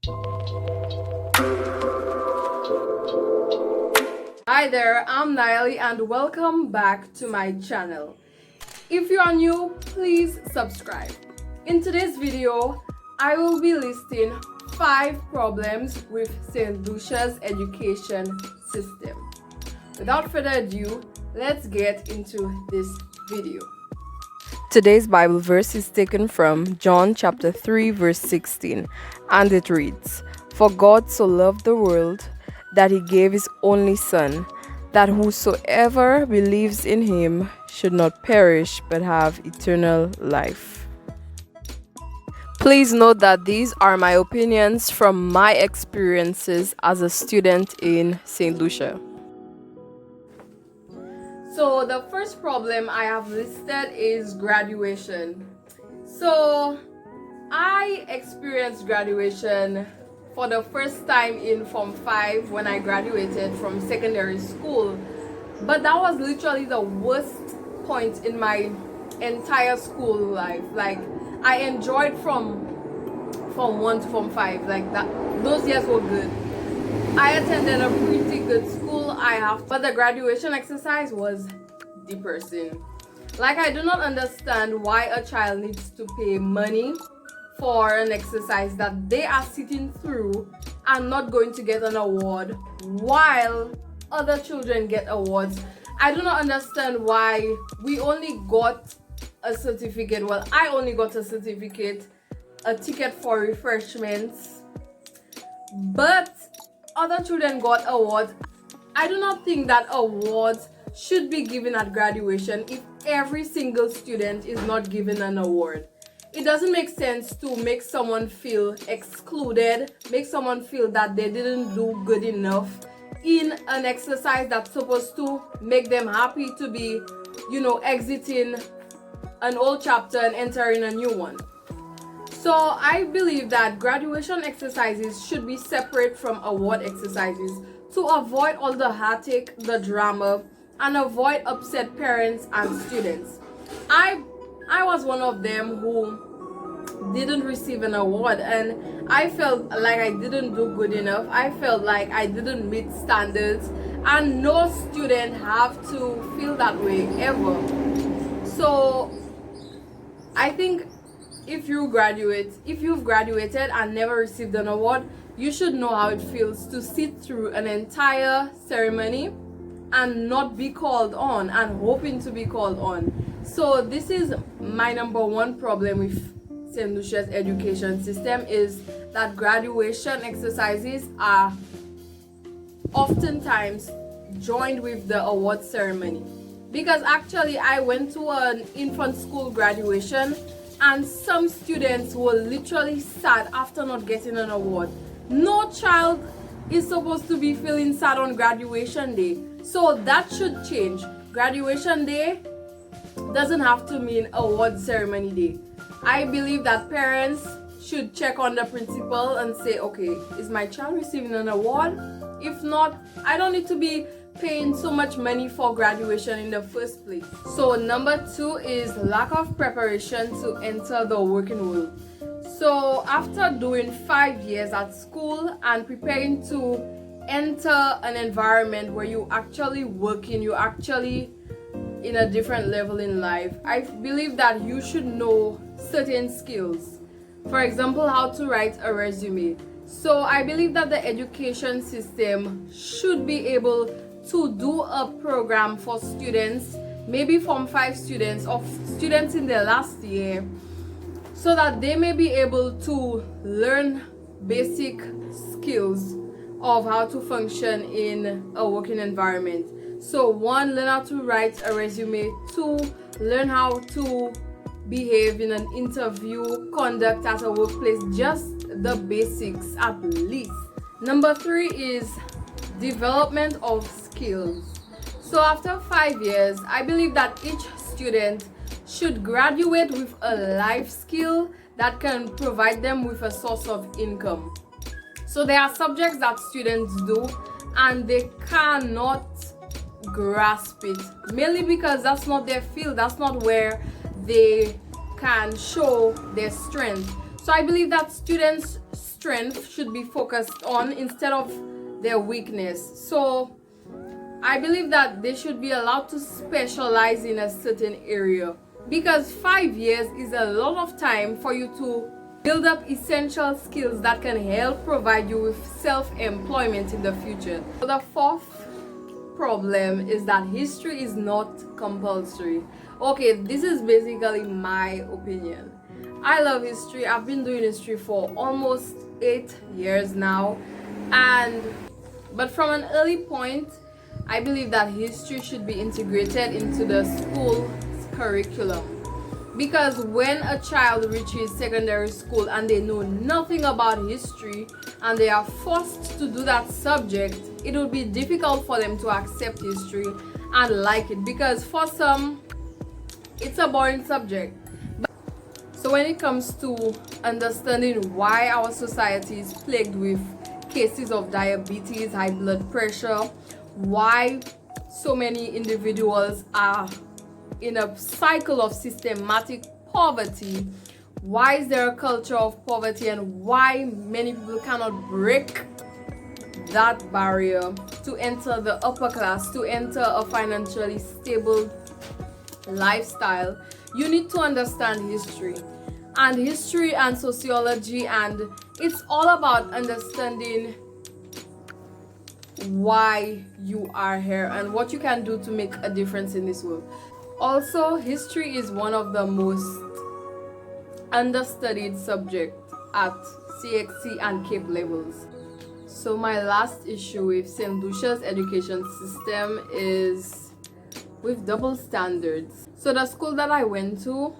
Hi there, I'm Naili and welcome back to my channel. If you are new, please subscribe. In today's video, I will be listing 5 problems with St. Lucia's education system. Without further ado, let's get into this video. Today's Bible verse is taken from John chapter 3 verse 16, and it reads, "For God so loved the world that he gave his only Son, that whosoever believes in him should not perish but have eternal life." Please note that these are my opinions from my experiences as a student in St. Lucia. So the first problem I have listed is graduation. So I experienced graduation for the first time in Form 5 when I graduated from secondary school. But that was literally the worst point in my entire school life. Like, I enjoyed from Form 1 to Form 5. Like, that, those years were good. I attended a pretty good school, but the graduation exercise was depressing. Like, I do not understand why a child needs to pay money for an exercise that they are sitting through and not going to get an award while other children get awards. I do not understand why we only got a certificate. Well, I only got a certificate, a ticket for refreshments, but other children got awards. I do not think that awards should be given at graduation if every single student is not given an award. It doesn't make sense to make someone feel excluded, make someone feel that they didn't do good enough in an exercise that's supposed to make them happy to be, exiting an old chapter and entering a new one. So I believe that graduation exercises should be separate from award exercises to avoid all the heartache, the drama, and avoid upset parents and students. I was one of them who didn't receive an award, and I felt like I didn't do good enough. I felt like I didn't meet standards, and no student have to feel that way ever. So I think if you've graduated and never received an award, you should know how it feels to sit through an entire ceremony and not be called on and hoping to be called on. So this is my number one problem with St. Lucia's education system, is that graduation exercises are oftentimes joined with the award ceremony. Because actually I went to an infant school graduation and some students were literally sad after not getting an award. No child is supposed to be feeling sad on graduation day. So that should change. Graduation day doesn't have to mean award ceremony day. I believe that parents should check on the principal and say, okay, is my child receiving an award? If not, I don't need to be paying so much money for graduation in the first place. So number 2 is lack of preparation to enter the working world. So after doing 5 years at school and preparing to enter an environment where you actually working, you actually in a different level in life, I believe that you should know certain skills. For example, how to write a resume. So I believe that the education system should be able to do a program for students, maybe Form 5 students or students in their last year, so that they may be able to learn basic skills of how to function in a working environment. So 1, learn how to write a resume. 2, learn how to behave in an interview, conduct at a workplace, just the basics at least. Number 3 is development of skills. So after 5 years, I believe that each student should graduate with a life skill that can provide them with a source of income. So there are subjects that students do and they cannot grasp it, mainly because that's not their field, that's not where they can show their strength. So I believe that students strength should be focused on instead of their weakness. So I believe that they should be allowed to specialize in a certain area, because 5 years is a lot of time for you to build up essential skills that can help provide you with self-employment in the future. So the fourth problem is that history is not compulsory. Okay, this is basically my opinion. I love history. I've been doing history for almost 8 years now, but from an early point, I believe that history should be integrated into the school curriculum. Because when a child reaches secondary school and they know nothing about history and they are forced to do that subject, it will be difficult for them to accept history and like it, because for some it's a boring subject. So when it comes to understanding why our society is plagued with cases of diabetes, high blood pressure, why so many individuals are in a cycle of systematic poverty, why is there a culture of poverty, and why many people cannot break that barrier to enter the upper class, to enter a financially stable lifestyle, you need to understand history and sociology, and it's all about understanding why you are here and what you can do to make a difference in this world. Also, history is one of the most understudied subjects at CXC and CAPE levels. So my last issue with St. Lucia's education system is with double standards. So the school that I went to,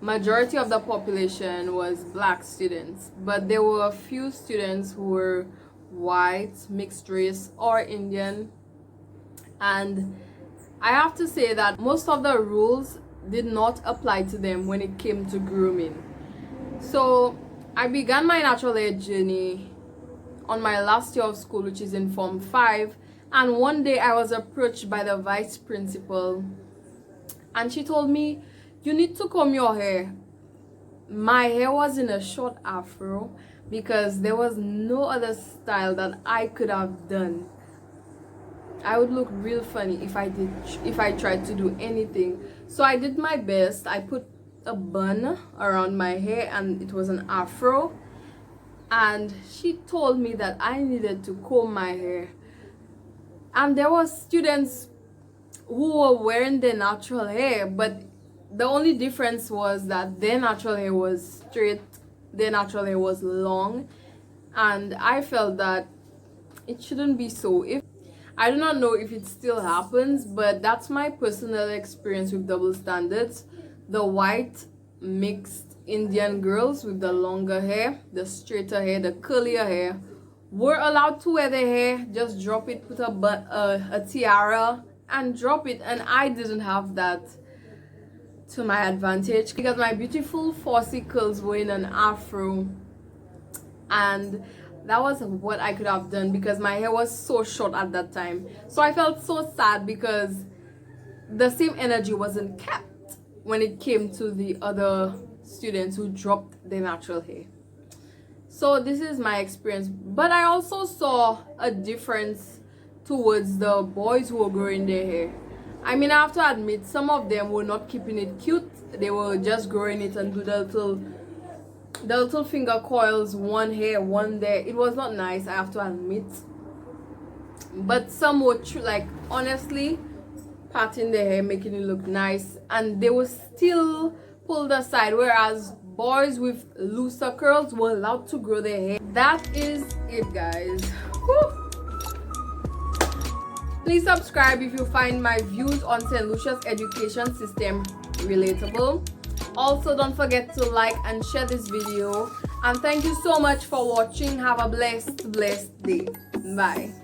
majority of the population was black students, but there were a few students who were white, mixed race, or Indian, and I have to say that most of the rules did not apply to them when it came to grooming. So I began my natural hair journey on my last year of school, which is in Form 5, and one day I was approached by the vice principal and she told me, "You need to comb your hair." My hair was in a short afro because there was no other style that I could have done. I would look real funny if I tried to do anything. So I did my best. I put a bun around my hair and it was an afro, and she told me that I needed to comb my hair. And there were students who were wearing their natural hair, but the only difference was that their natural hair was straight, their natural hair was long, and I felt that it shouldn't be so. I do not know if it still happens, but that's my personal experience with double standards. The white mixed Indian girls with the longer hair, the straighter hair, the curlier hair were allowed to wear their hair, just drop it, put a tiara and drop it, and I didn't have that to my advantage because my beautiful 4C curls were in an afro, and that was what I could have done because my hair was so short at that time. So I felt so sad because the same energy wasn't kept when it came to the other students who dropped their natural hair. So this is my experience, but I also saw a difference towards the boys who were growing their hair. I mean, I have to admit, some of them were not keeping it cute. They were just growing it and do the little finger coils, one here, one there. It was not nice, I have to admit. But some were like honestly parting their hair, making it look nice, and they were still pulled aside, whereas boys with looser curls were allowed to grow their hair. That is it, guys. Whew. Please subscribe if you find my views on St. Lucia's education system relatable. Also, don't forget to like and share this video, and thank you so much for watching. Have a blessed day. Bye.